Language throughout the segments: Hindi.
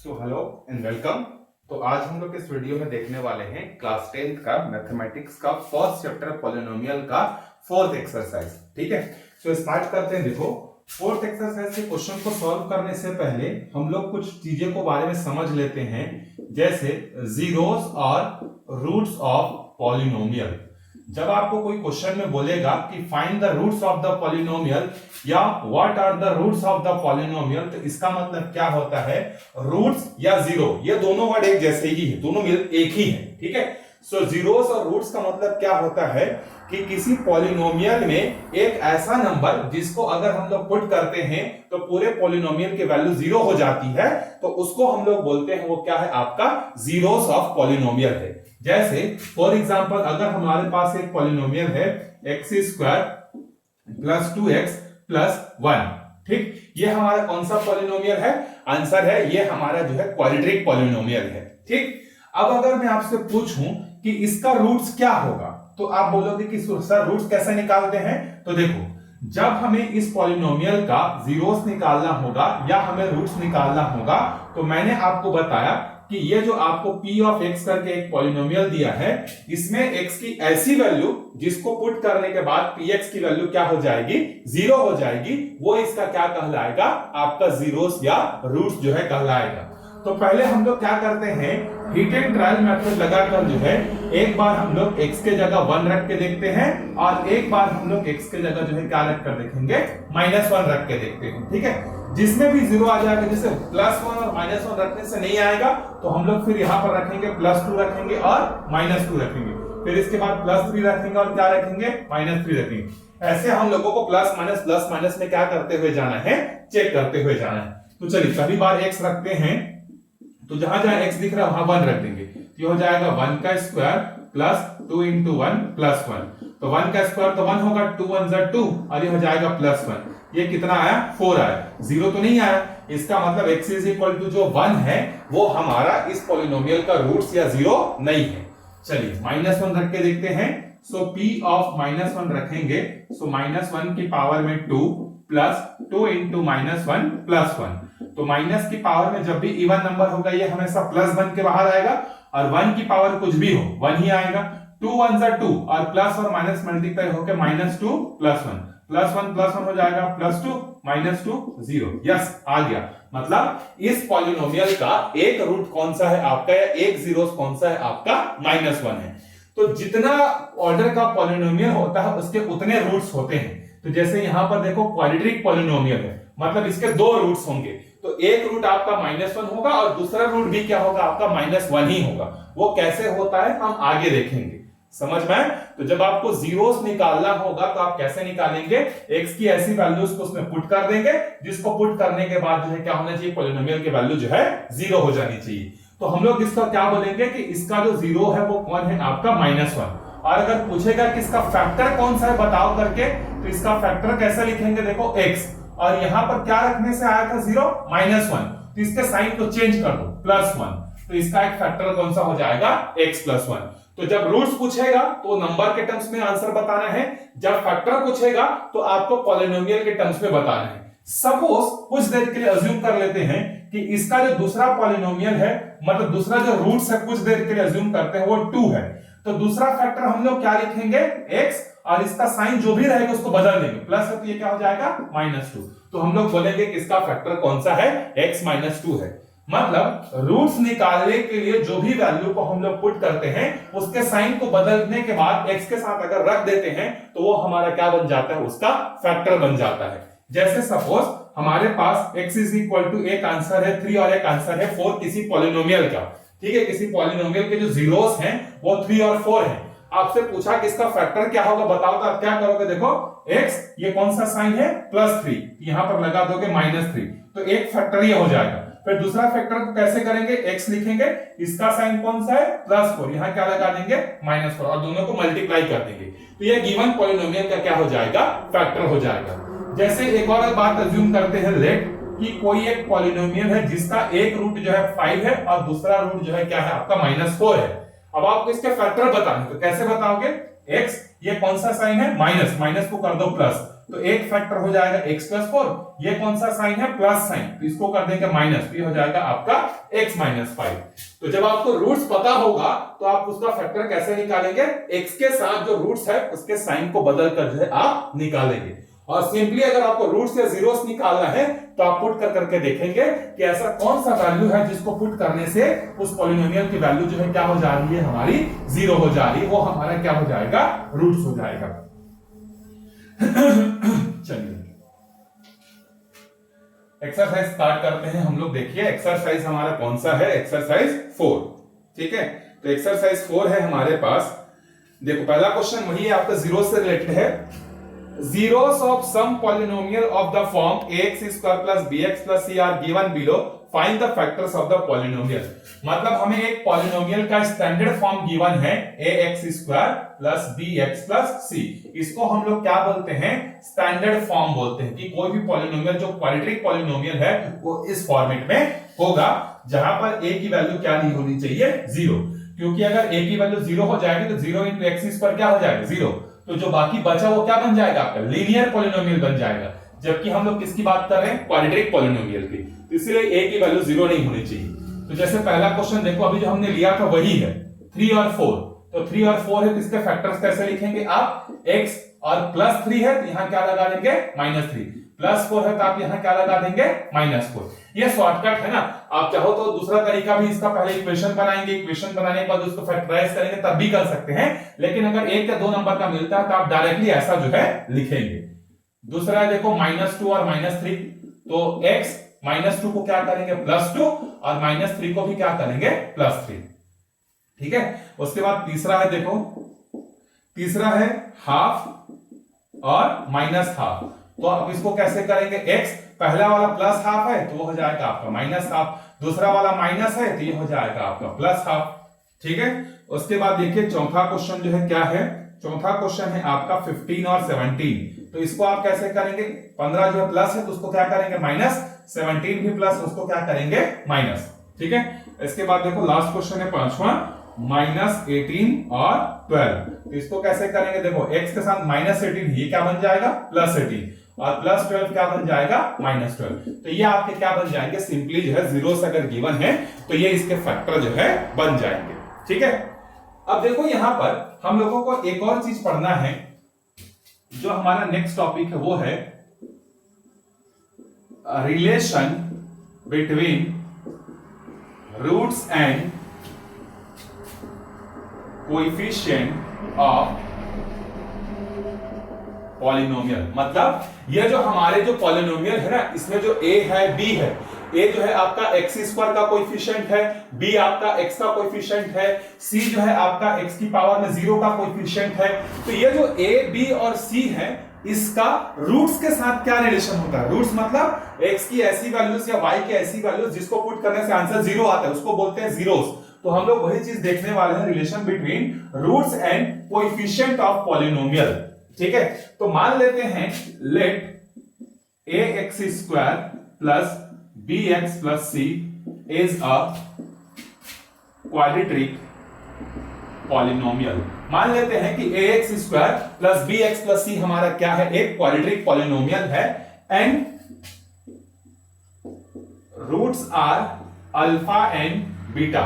So hello and welcome. तो आज हम लोग इस वीडियो में देखने वाले हैं क्लास 10th का मैथमेटिक्स का फर्स्ट चैप्टर पॉलिनोमियल का फोर्थ एक्सरसाइज। ठीक है, सो स्टार्ट करते हैं। देखो, फोर्थ एक्सरसाइज के क्वेश्चन को सॉल्व करने से पहले हम लोग कुछ चीजें को बारे में समझ लेते हैं, जैसे जीरोस और रूट्स ऑफ पॉलिनोमियल। जब आपको कोई क्वेश्चन में बोलेगा कि find the roots of the polynomial या what are the roots of the polynomial, तो इसका मतलब क्या होता है, रूट्स या जीरो, ये दोनों वर्ड एक जैसे ही है, दोनों एक ही है। ठीक है, सो जीरोस और रूट्स का मतलब क्या होता है कि किसी पॉलिनोमियल में एक ऐसा नंबर जिसको अगर हम लोग पुट करते हैं तो पूरे पॉलिनोमियल की वैल्यू जीरो हो जाती है, तो उसको हम लोग बोलते हैं वो क्या है, आपका जीरोस ऑफ पॉलिनोमियल है। जैसे फॉर एग्जांपल, अगर हमारे पास एक पॉलिनोमियल है x square plus 2x plus 1, ठीक, ये हमारा कौन सा पॉलिनोमियल है, आंसर है ये हमारा जो है क्वाड्रेटिक पॉलिनोमियल है। ठीक, अब अगर मैं आपसे पूछूं कि इसका रूट्स क्या होगा, तो आप बोलोगे कि सर रूट्स कैसे निकालते हैं। तो देखो, जब हमें इस पॉलिनोमियल का जीरोस निकालना होगा या हमें रूट्स निकालना होगा, तो मैंने आपको बताया कि ये जो आपको p ऑफ x करके एक पॉलिनोमियल दिया है, इसमें x की ऐसी वैल्यू जिसको पुट करने के बाद px की वैल्यू क्या हो जाएगी, जीरो हो जाएगी, वो इसका क्या कहलाएगा, आपका जीरोस या रूट्स जो है कहलाएगा। तो पहले हम लोग क्या करते हैं, हिट एंड ट्रायल मेथड लगाकर जो है एक बार हम लोग x के जगह 1 रख के देखते हैं और एक बार हम लोग x के जगह जो है क्या रख कर देखेंगे, -1 रख के देखते हैं। ठीक है, जिसमें भी जीरो आ जाएगा, जैसे +1 और -1 रखने से नहीं आएगा, तो हम लोग फिर यहां पर रखेंगे +2 रखेंगे और -2 रखेंगे, फिर इसके बाद +3 रखेंगे और क्या रखेंगे, -3 रखेंगे। ऐसे हम लोगों को प्लस माइनस में क्या करते हुए जाना है, चेक करते हुए जाना है। तो चलिए पहली बार x रखते हैं, तो जहां जहां x दिख रहा है वहां 1 रख देंगे, ये हो जाएगा 1 का स्क्वायर प्लस 2 इंटू 1 प्लस 1, तो 1 का स्क्वायर तो 1 होगा, 2 1 जा 2 और ये हो जाएगा +1, ये कितना आया, 4 आया, जीरो तो नहीं आया। इसका मतलब x इज इक्वल टू जो 1 है वो हमारा इस पॉलिनोमियल का रूट्स या जीरो नहीं है। चलिए -1 रख के देखते हैं। सो p ऑफ -1 रखेंगे, सो -1 की पावर में 2 प्लस 2 इंटू -1 प्लस 1, तो माइनस की पावर में जब भी इवन नंबर होगा ये हमेशा +1 के बाहर आएगा, और 1 की पावर कुछ भी हो 1 ही आएगा। 2 1 जा 2 और प्लस और माइनस मल्टीप्लाई होकर -2 प्लस 1 प्लस 1 प्लस 1 हो जाएगा +2 -2 0। यस, आ गया। मतलब इस पॉलिनोमियल का एक रूट कौन सा है आपका, या एक जीरोस कौन सा है आपका, -1 है। तो जितना ऑर्डर का पॉलिनोमियल होता है उसके उतने रूट्स होते हैं। तो जैसे यहां पर देखो क्वाड्रेटिक पॉलिनोमियल है, मतलब इसके दो रूट्स होंगे, तो एक रूट आपका -1 होगा और दूसरा रूट भी क्या होगा, आपका -1 ही होगा। वो कैसे होता है हम आगे देखेंगे, समझ में। तो जब आपको जीरोस निकालना होगा तो आप कैसे निकालेंगे, x की ऐसी वैल्यूज को उसमें पुट कर देंगे जिसको पुट करने के बाद जो है क्या होना चाहिए, पॉलिनोमियल की वैल्यू जो है जीरो हो जानी चाहिए। तो हम लोग इसका क्या बोलेंगे कि इसका जो जीरो है वो कौन है, आपका -1। और अगर पूछेगा कि इसका फैक्टर कौन सा है बताओ करके, तो इसका फैक्टर कैसे लिखेंगे, देखो x, और यहां पर क्या रखने से आया था जीरो, -1, तो इसके साइन को चेंज कर दो +1, तो इसका एक फैक्टर कौन सा हो जाएगा, x + 1। तो जब रूट्स पूछेगा तो नंबर के टर्म्स में आंसर बताना है, जब फैक्टर पूछेगा तो आपको पॉलिनोमियल के टर्म्स में बताना है। सपोज कुछ देर के लिए अज्यूम कर लेते हैं कि इसका जो दूसरा पॉलिनोमियल है, मतलब दूसरा जो रूट्स है, कुछ देर के लिए अज्यूम करते हैं वो 2 है, तो दूसरा फैक्टर हम लोग क्या लिखेंगे, x, और इसका साइन जो भी रहेगा उसको बदल देंगे, प्लस है तो ये क्या हो जाएगा, -2। तो हम लोग बोलेंगे कि इसका फैक्टर कौन सा है, x - 2 है। मतलब रूट्स निकालने के लिए जो भी वैल्यू को हम लोग पुट करते हैं उसके साइन को बदलने के बाद x के साथ अगर रख देते हैं तो वो हमारा क्या बन जाता है, उसका फैक्टर बन जाता है। जैसे सपोज हमारे पास x इज इक्वल टू एक आंसर है 3 और एक आंसर है 4 किसी पॉलिनोमियल का। ठीक है, किसी पॉलिनोमियल के जो जीरोस हैं वो 3 और 4 हैं। आपसे पूछा कि इसका फैक्टर क्या होगा बताओ, तो आप क्या करोगे, देखो x ये कौन सा साइन है, +3, यहां पर लगा दोगे -3, तो एक फैक्टर ये हो जाएगा। फिर दूसरा फैक्टर को कैसे करेंगे, x लिखेंगे, इसका साइन कौन सा है, +4, यहां क्या लगा देंगे, -4, और दोनों को मल्टीप्लाई कर देंगे, तो ये गिवन पॉलिनोमियल का क्या हो जाएगा, फैक्टर हो जाएगा। जैसे एक और बात अज्यूम करते हैं, लेट कि कोई एक पॉलिनोमियल है जिसका एक रूट जो है 5 है और दूसरा रूट जो है क्या है, आपका -4 है। अब आपको इसके फैक्टर बताने, तो कैसे बताओगे, x ये कौन सा साइन है, माइनस को कर दो प्लस, तो एक फैक्टर हो जाएगा x प्लस 4, ये कौन सा साइन है, प्लस साइन, तो इसको कर देंगे माइनस, तो ये हो जाएगा आपका x माइनस 5। तो जब आपको रूट्स पता होगा तो आप उसका फैक्टर कैसे निकालेंगे, x के साथ जो रूट्स है उसके साइन को बदल कर जो है आप निकालेंगे। और सिंपली अगर आपको रूट्स या जीरोस निकालना है तो आप पुट कर करके देखेंगे कि ऐसा कौन सा वैल्यू है जिसको पुट करने से उस पॉलिनोमियल की वैल्यू जो है क्या हो जा रही है, हमारी जीरो हो जा रही है, वो हमारा क्या हो जाएगा, रूट्स हो जाएगा। चलिए एक्सरसाइज स्टार्ट करते हैं हम लोग। देखिए एक्सरसाइज हमारा कौन सा है, एक्सरसाइज 4, ठीक है। तो एक्सरसाइज 4 है हमारे पास। देखो पहला क्वेश्चन वही है आपका, जीरो से रिलेटेड है। Zeros of some polynomial of the form ax square plus bx plus c are given below. Find the factors of the polynomial. मतलब हमें एक पॉलिनोमियल का स्टैंडर्ड फॉर्म गिवन है ax square plus bx plus c। इसको हम लोग क्या बोलते हैं, स्टैंडर्ड फॉर्म बोलते हैं कि कोई भी पॉलिनोमियल जो क्वाड्रेटिक पॉलिनोमियल है वो इस फॉर्मेट में होगा जहां पर a की वैल्यू क्या नहीं होनी चाहिए, जीरो। क्योंकि अगर a की वैल्यू जीरो हो जाएगी तो जीरो इंटू एक्स स्क्वायर क्या हो जाएगा, जीरो। तो जो बाकी बचा वो क्या बन जाएगा आपका, लीनियर पॉलिनोमियल बन जाएगा। जबकि हम लोग किसकी बात कर रहे हैं, क्वाड्रेटिक पॉलिनोमियल की, तो इसलिए a की वैल्यू जीरो नहीं होनी चाहिए। तो जैसे पहला क्वेश्चन देखो, अभी जो हमने लिया था वही है 3 और 4। तो 3 और 4 है तो इसके फैक्टर्स कैसे लिखेंगे आप, x और प्लस 3 है तो यहां क्या लगा देंगे, -3, प्लस 4 है तो आप यहां क्या लगा देंगे, -4। ये शॉर्टकट है ना। आप चाहो तो दूसरा तरीका भी इसका, पहले इक्वेशन बनाएंगे, इक्वेशन बनाने के बाद उसको फैक्टराइज करेंगे तब भी कर सकते हैं। लेकिन अगर 1 या 2 नंबर का मिलता है तो आप डायरेक्टली ऐसा जो है लिखेंगे। दूसरा है देखो -2 और -3, तो x -2 को क्या करेंगे, +2, और -3 को भी क्या करेंगे, +3, ठीक है। उसके बाद तीसरा है देखो, तीसरा है हाफ और -हाफ। तो आप इसको कैसे करेंगे, x पहला वाला प्लस हाफ है तो वो हो जाएगा आपका -हाफ, दूसरा वाला माइनस है तो ये हो जाएगा आपका +हाफ, ठीक है। उसके बाद देखिए चौथा क्वेश्चन जो है क्या है, चौथा क्वेश्चन है आपका 15 और 17। तो इसको आप कैसे करेंगे, 15 जो है प्लस है तो उसको क्या करेंगे माइनस, 17 भी प्लस, उसको क्या करेंगे माइनस, ठीक है। इसके बाद देखो लास्ट क्वेश्चन है पांचवा, -18 और 12। तो इसको कैसे करेंगे, देखो x के साथ -18 ये क्या बन जाएगा, +18, और +12 क्या बन जाएगा, -12। तो ये आपके क्या बन जाएंगे, सिंपली जो है जीरो से अगर गिवन है तो ये इसके फैक्टर जो है बन जाएंगे, ठीक है। अब देखो यहां पर हम लोगों को एक और चीज पढ़ना है, जो हमारा नेक्स्ट टॉपिक है वो है relation between roots and coefficient of polynomial. मतलब ये जो हमारे जो पॉलिनोमियल है ना, इसमें जो a है b है, a जो है आपका x स्क्वायर का कोएफिशिएंट है, b आपका x का कोएफिशिएंट है, c जो है आपका x की पावर में 0 का कोएफिशिएंट है। तो ये जो a b और c है इसका रूट्स के साथ क्या रिलेशन होता है, रूट्स मतलब x की ऐसी वैल्यूज या y की ऐसी वैल्यूज जिसको पुट करने से आंसर 0 आता है उसको बोलते हैं जीरोस। तो हम लोग वही चीज देखने वाले हैं, relation between roots and coefficient of polynomial, ठीक है। तो मान लेते हैं let ax square plus bx plus c is a quadratic polynomial. मान लेते हैं कि ax square plus bx plus c हमारा क्या है, एक क्वाड्रेटिक पॉलिनोमियल है, and roots are alpha and beta,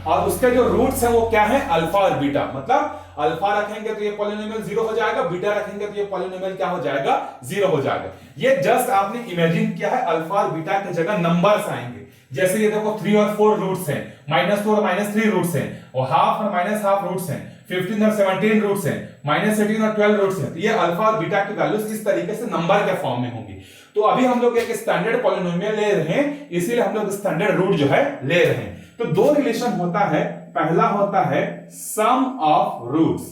और उसके जो रूट्स हैं वो क्या है, अल्फा और बीटा। मतलब अल्फा रखेंगे तो ये पॉलिनोमियल 0 हो जाएगा, बीटा रखेंगे तो ये पॉलिनोमियल क्या हो जाएगा, 0 हो जाएगा। ये जस्ट आपने इमेजिन किया है, अल्फा और बीटा की जगह नंबर्स आएंगे। जैसे ये देखो 3 और 4 रूट्स हैं, -2 और -3 रूट्स हैं, और हाफ और -हाफ रूट्स हैं, 15 और 17 रूट्स हैं, -18 और 12 रूट्स हैं। तो ये अल्फा और बीटा की वैल्यूज इस तरीके से नंबर के फॉर्म में होंगी। तो अभी हम लोग एक स्टैंडर्ड पॉलिनोमियल ले रहे हैं, इसीलिए हम लोग स्टैंडर्ड रूट जो है ले रहे हैं। तो दो रिलेशन होता है, पहला होता है सम ऑफ रूट्स,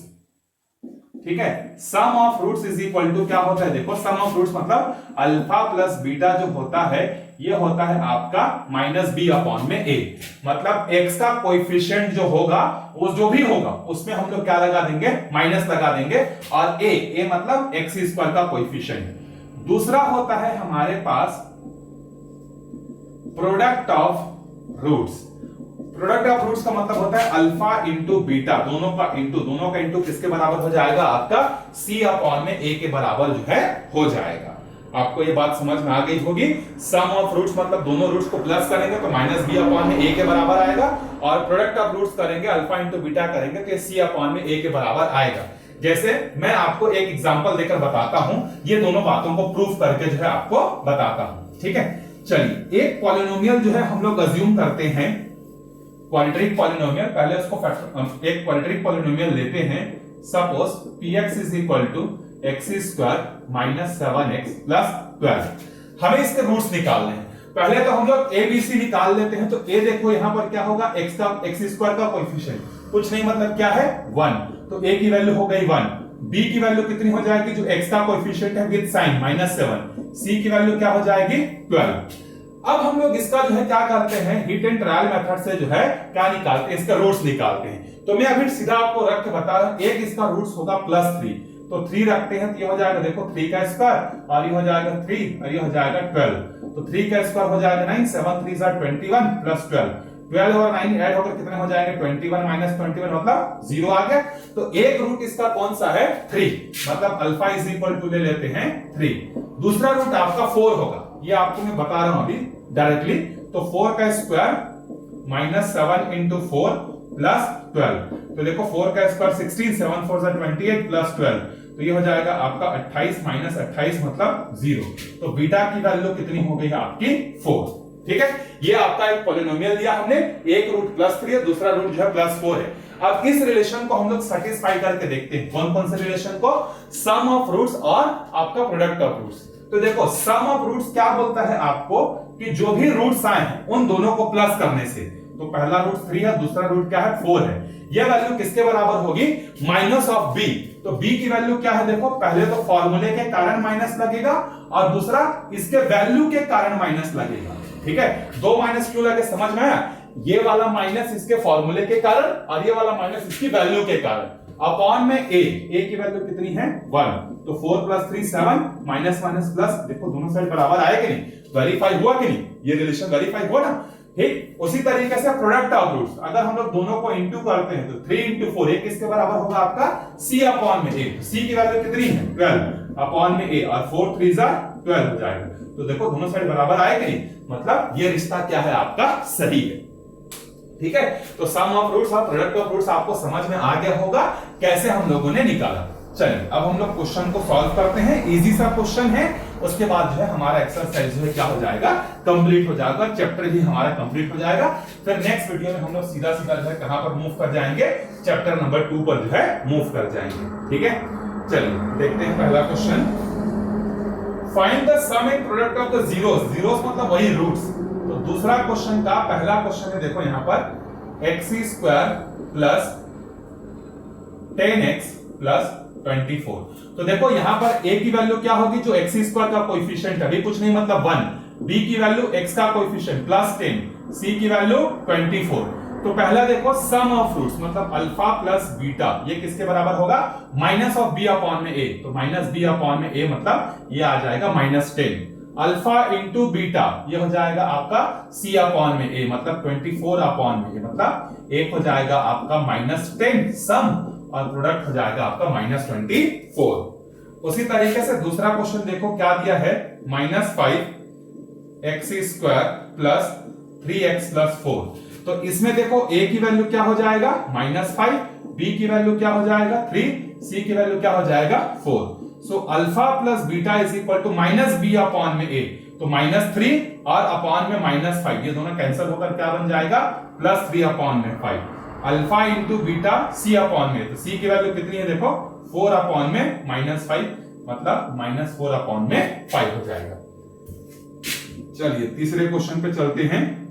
ठीक है। Sum of roots is equal to क्या होता है, देखो सम ऑफ रूट्स मतलब अल्फा प्लस बीटा जो होता है ये होता है आपका -b अपॉन में a। मतलब x का कोएफिशिएंट जो होगा वो जो भी होगा उसमें हम लोग क्या लगा देंगे, माइनस लगा देंगे, और a मतलब x स्क्वायर का कोएफिशिएंट। दूसरा होता है हमारे पास product of roots. Product of roots का मतलब होता है अल्फा इंटू बीटा, दोनों का इंटू किसके बराबर हो जाएगा आपका c अपॉन में a के बराबर जो है हो जाएगा। आपको ये बात समझ में आ गई होगी। सम ऑफ रूट्स मतलब दोनों रूट्स को प्लस करेंगे तो माइनस b अपॉन में a के बराबर आएगा, और प्रोडक्ट ऑफ रूट्स करेंगे अल्फा इंटू बीटा करेंगे तो ये c अपॉन में a के बराबर आएगा। जैसे मैं आपको एक एग्जांपल देकर बताता हूं, ये दोनों बातों को प्रूफ करके जो है आपको बताता हूं, ठीक है। चलिए एक पॉलिनोमियल जो है हम लोग अज्यूम करते हैं क्वाड्रेटिक पॉलिनोमियल। पहले उसको एक क्वाड्रेटिक पॉलिनोमियल लेते हैं। Suppose px is equal to x square minus 7x plus 12। हमें इसके रूट्स निकालने हैं। पहले तो हम लोग a b c निकाल लेते हैं। तो a देखो यहां पर क्या होगा, x स्क्वायर का कोएफिशिएंट कुछ नहीं मतलब क्या है 1, तो a की वैल्यू हो गई 1, b की वैल्यू कितनी हो जाएगी जो x का कोएफिशिएंट है विद साइन -7, c की वैल्यू क्या हो जाएगी 12। अब हम लोग इसका जो है क्या करते हैं, हिट एंड ट्रायल मेथड से जो है क्या निकालते हैं, इसका रूट्स निकालते हैं। तो मैं अभी सीधा आपको रख के बता रहा हूं, एक इसका रूट्स होगा +3, तो 3 रखते हैं तो ये हो जाएगा देखो 3 का स्क्वायर और ये हो जाएगा 3 और ये हो जाएगा 12, तो 3 का स्क्वायर हो जाएगा 9, 7 3 21 प्लस 12 और 9 ऐड होकर कितने हो जाएंगे 21 माइनस 21 मतलब 0 आ गया। तो एक रूट इसका कौन सा है 3, मतलब अल्फा इज इक्वल टू ले लेते हैं 3। दूसरा रूट आपका 4 होगा, ये आपको मैं बता रहा हूं अभी डायरेक्टली। तो 4 का स्क्वायर -7 इंटू 4 प्लस 12, तो देखो 4 का स्क्वायर 16, 7 4 28 प्लस 12, तो ये हो जाएगा आपका 28 माइनस 28 मतलब 0। तो बीटा की वैल्यू कितनी हो गई है आपकी 4, ठीक है। ये आपका एक पॉलिनोमियल दिया हमने, एक रूट +3 है, दूसरा रूट जो है +4 है। अब इस रिलेशन को हम लोग सेटिस्फाई करके देखते हैं। कौन कौन से रिलेशन को, सम ऑफ रूट्स और आपका प्रोडक्ट ऑफ रूट्स। तो देखो सम ऑफ रूट्स क्या बोलता है आपको कि जो भी रूट्स आए हैं उन दोनों को प्लस करने से, तो पहला रूट 3 है, दूसरा रूट क्या है 4 है, यह वैल्यू किसके बराबर होगी माइनस ऑफ b। तो b की वैल्यू क्या है देखो, पहले तो फॉर्मूले के कारण माइनस लगेगा और दूसरा इसके वैल्यू के कारण माइनस लगेगा, ठीक है। दो माइनस क्यों लगे समझ में आया, ये वाला माइनस इसके फॉर्मूले के कारण और ये वाला माइनस इसकी वैल्यू के कारण। अपॉन में a की वैल्यू कितनी है 1, तो 4 + 3 7 माइनस माइनस प्लस, देखो दोनों साइड बराबर आए कि नहीं, वेरीफाई हुआ कि नहीं, ये रिलेशन वेरीफाई हुआ ना, ठीक। उसी तरीके से प्रोडक्ट ऑफ रूट्स, अगर हम लोग दोनों को इंटू करते हैं तो 3 इंटू 4 एक किसके बराबर होगा आपका c अपॉन में a। c की वैल्यू कितनी है 12 अपॉन में a, और 4 3 12 हो जाएगा। तो देखो दोनों साइड बराबर आए कि नहीं, मतलब ये रिश्ता क्या है आपका सही है, ठीक है। तो सम ऑफ रूट्स और प्रोडक्ट ऑफ रूट्स आपको समझ में आ गया होगा कैसे हम लोगों ने निकाला। चलिए अब हम लोग क्वेश्चन को सॉल्व करते हैं। इजी सा क्वेश्चन है, उसके बाद जो है हमारा एक्सरसाइज जो है क्या हो जाएगा कंप्लीट हो जाएगा, चैप्टर भी हमारा कंप्लीट हो जाएगा। फिर नेक्स्ट वीडियो में हम लोग सीधा सीधा जो है कहां पर मूव कर जाएंगे, चैप्टर नंबर 2 पर जो है मूव कर जाएंगे, ठीक है। चलिए देखते हैं पहला question. Find the sum and product of the zeros, zeros मतलब वही रूट्स। तो दूसरा क्वेश्चन का पहला क्वेश्चन है देखो यहां पर x² प्लस 10x प्लस 24। तो देखो यहां पर a की वैल्यू क्या होगी जो x² का कोएफिशिएंट है, अभी कुछ नहीं मतलब 1, b की वैल्यू x का कोएफिशिएंट +10, c की वैल्यू 24। तो पहला देखो सम ऑफ रूट्स मतलब अल्फा प्लस बीटा, ये किसके बराबर होगा माइनस ऑफ b अपॉन में a, तो माइनस b अपॉन में a मतलब ये आ जाएगा -10। अल्फा इंटू बीटा ये हो जाएगा आपका c अपॉन में a मतलब 24 अपॉन में a, मतलब एक हो जाएगा आपका -10 सम और प्रोडक्ट हो जाएगा आपका -24। उसी तरीके से दूसरा क्वेश्चन देखो क्या दिया है, -5x² प्लस 3x प्लस 4। तो इसमें देखो a की वैल्यू क्या हो जाएगा -5, b की वैल्यू क्या हो जाएगा 3, c की वैल्यू क्या हो जाएगा 4। So alpha plus beta is equal to -b upon में a, तो -3 और अपॉन में -5, ये दोनों कैंसिल होकर क्या बन जाएगा +3 अपॉन में 5। Alpha into beta c upon में, तो c की वैल्यू कितनी है देखो 4 अपॉन में -5, मतलब -4 अपॉन में 5 हो जाएगा। चलिए तीसरे क्वेश्चन पे चलते हैं।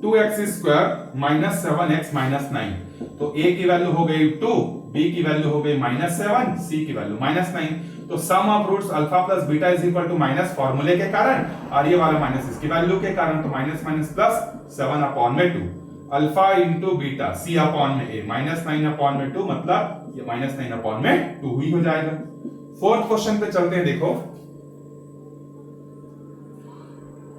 2x² माइनस 7x माइनस 9, तो a की वैल्यू हो गई 2, b की वैल्यू हो गई -7, c की वैल्यू -9। तो sum of roots alpha plus beta is equal to minus फॉर्मूले के कारण और ये वाला माइनस इसकी वैल्यू के कारण, तो माइनस माइनस प्लस 7 अपॉन में 2, alpha into beta c upon में a -9 अपॉन में 2, मतलब ये -9 अपॉन में 2 ही हो जाएगा। फोर्थ क्वेश्चन पे चलते हैं। देखो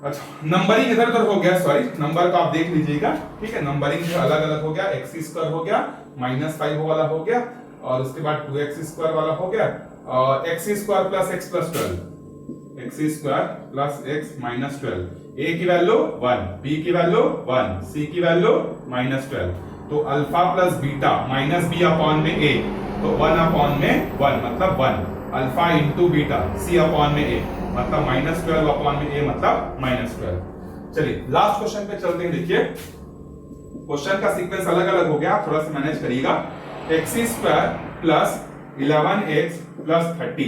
अच्छा नंबरिंग इधर उधर हो गया, सॉरी नंबर को आप देख लीजिएगा, ठीक है। नंबरिंग जो अलग अलग हो गया, एक्स स्क्वायर हो गया, -5 वाला हो गया, और उसके बाद 2x स्क्वायर वाला हो गया, और x square plus x plus 12, x square plus x minus 12, ए की वैल्यू 1, बी की वैल्यू 1, सी की वैल्यू -12, तो alpha plus beta minus b upon में ए, तो 1 अपॉन में 1 मतलब 1, अल्फा इंटू बीटा सी अपॉन में ए मतलब -12 अपॉन में ए मतलब -12। चलिए लास्ट क्वेश्चन पे चलते हैं। देखिए क्वेश्चन का सीक्वेंस अलग अलग हो गया, थोड़ा सा मैनेज करिएगा। X square plus 11x plus 30,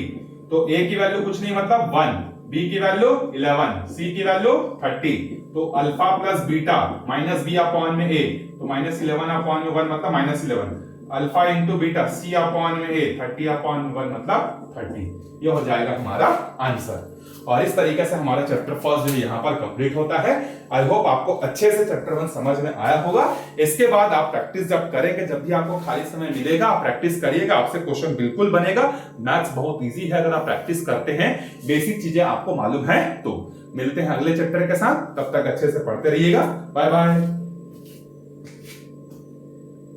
तो a की वैल्यू कुछ नहीं मतलब 1, b की वैल्यू 11, c की वैल्यू 30, तो alpha plus beta minus b upon में a, तो -11 अपॉन में 1 मतलब -11, alpha into beta c upon में a 30 अपॉन 1 मतलब 30, ये हो जाएगा हमारा आंसर। और इस तरीके से हमारा चैप्टर फर्स्ट जो यहाँ पर कंप्लीट होता है। आई होप आपको अच्छे से चैप्टर 1 समझ में आया होगा। इसके बाद आप प्रैक्टिस जब करेंगे, जब भी आपको खाली समय मिलेगा आप प्रैक्टिस करिएगा, आपसे क्वेश्चन बिल्कुल बनेगा। मैथ्स बहुत इजी है अगर आप प्रैक्टिस करते हैं, बेसिक चीजें आपको मालूम है तो। मिलते हैं अगले चैप्टर के साथ, तब तक अच्छे से पढ़ते रहिएगा। Bye bye.